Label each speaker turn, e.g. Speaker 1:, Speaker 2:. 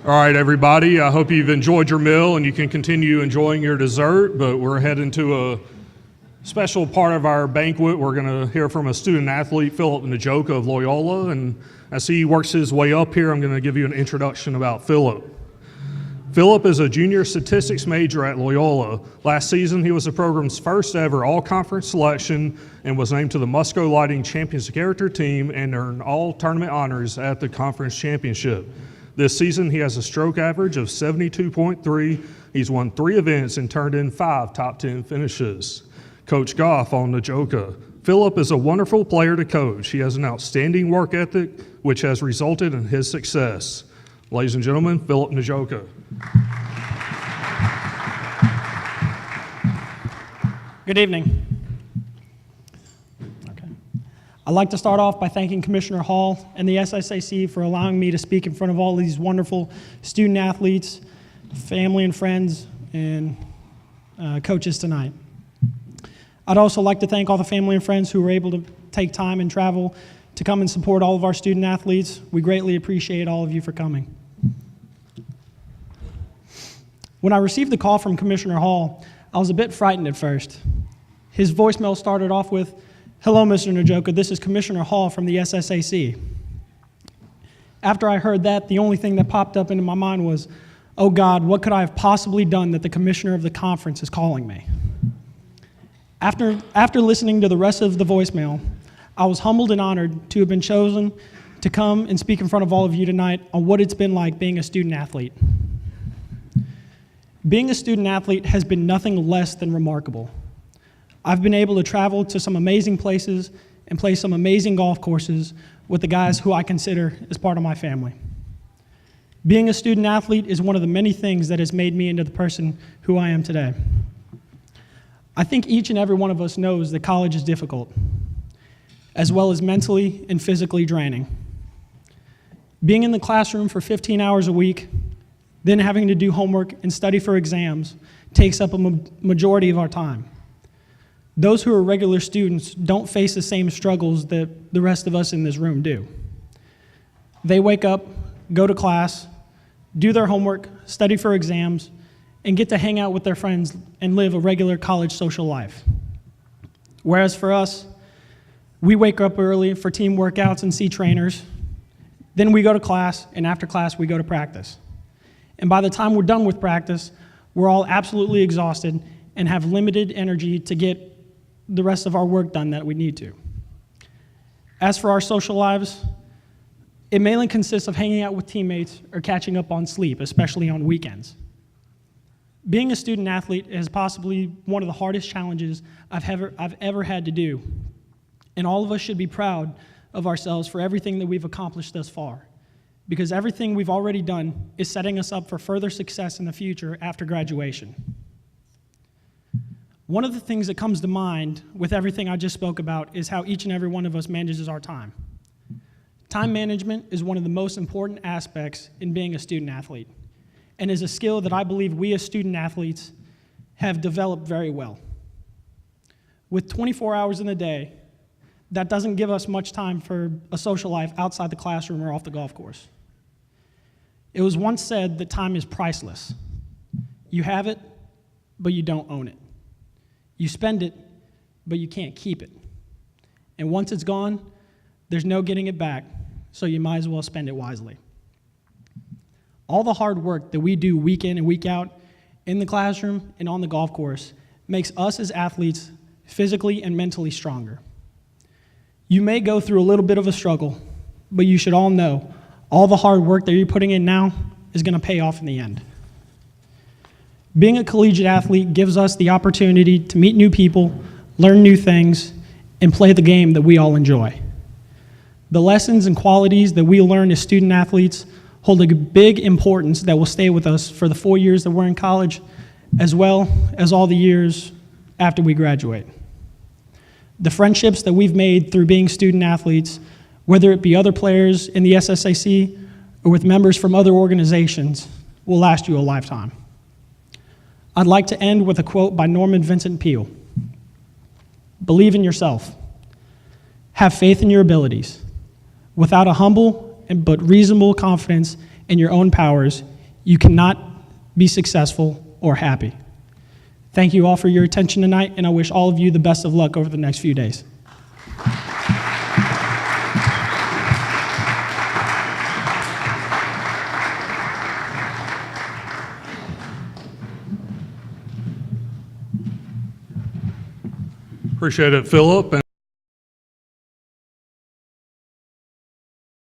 Speaker 1: All right, everybody, I hope you've enjoyed your meal and you can continue enjoying your dessert, but we're heading to a special part of our banquet. We're going to hear from a student athlete, Philip Nijoka of Loyola, and as he works his way up here, I'm going to give you an introduction about Philip. Philip is a junior statistics major at Loyola. Last season, he was the program's first ever all-conference selection and was named to the Musco Lighting Champions Character team and earned all tournament honors at the conference championship. This season, he has a stroke average of 72.3. He's won 3 events and turned in 5 top 10 finishes. Coach Goff on Nijoka. Philip is a wonderful player to coach. He has an outstanding work ethic, which has resulted in his success. Ladies and gentlemen, Philip Nijoka.
Speaker 2: Good evening. I'd like to start off by thanking Commissioner Hall and the SSAC for allowing me to speak in front of all these wonderful student athletes, family and friends, and coaches tonight. I'd also like to thank all the family and friends who were able to take time and travel to come and support all of our student athletes. We greatly appreciate all of you for coming. When I received the call from Commissioner Hall, I was a bit frightened at first. His voicemail started off with, "Hello, Mr. Nijoka, this is Commissioner Hall from the SSAC." After I heard that, the only thing that popped up into my mind was, oh God, what could I have possibly done that the commissioner of the conference is calling me? After listening to the rest of the voicemail, I was humbled and honored to have been chosen to come and speak in front of all of you tonight on what it's been like being a student athlete. Being a student athlete has been nothing less than remarkable. I've been able to travel to some amazing places and play some amazing golf courses with the guys who I consider as part of my family. Being a student athlete is one of the many things that has made me into the person who I am today. I think each and every one of us knows that college is difficult, as well as mentally and physically draining. Being in the classroom for 15 hours a week, then having to do homework and study for exams takes up a majority of our time. Those who are regular students don't face the same struggles that the rest of us in this room do. They wake up, go to class, do their homework, study for exams, and get to hang out with their friends and live a regular college social life. Whereas for us, we wake up early for team workouts and see trainers, then we go to class, and after class we go to practice. And by the time we're done with practice, we're all absolutely exhausted and have limited energy to get the rest of our work done that we need to. As for our social lives, it mainly consists of hanging out with teammates or catching up on sleep, especially on weekends. Being a student athlete is possibly one of the hardest challenges I've ever had to do, and all of us should be proud of ourselves for everything that we've accomplished thus far, because everything we've already done is setting us up for further success in the future after graduation. One of the things that comes to mind with everything I just spoke about is how each and every one of us manages our time. Time management is one of the most important aspects in being a student athlete, and is a skill that I believe we as student athletes have developed very well. With 24 hours in the day, that doesn't give us much time for a social life outside the classroom or off the golf course. It was once said that time is priceless. You have it, but you don't own it. You spend it, but you can't keep it. And once it's gone, there's no getting it back, so you might as well spend it wisely. All the hard work that we do week in and week out in the classroom and on the golf course makes us as athletes physically and mentally stronger. You may go through a little bit of a struggle, but you should all know all the hard work that you're putting in now is going to pay off in the end. Being a collegiate athlete gives us the opportunity to meet new people, learn new things, and play the game that we all enjoy. The lessons and qualities that we learn as student athletes hold a big importance that will stay with us for the 4 years that we're in college, as well as all the years after we graduate. The friendships that we've made through being student athletes, whether it be other players in the SSAC or with members from other organizations, will last you a lifetime. I'd like to end with a quote by Norman Vincent Peale. Believe in yourself. Have faith in your abilities. Without a humble but reasonable confidence in your own powers, you cannot be successful or happy. Thank you all for your attention tonight, and I wish all of you the best of luck over the next few days.
Speaker 1: Appreciate it, Philip.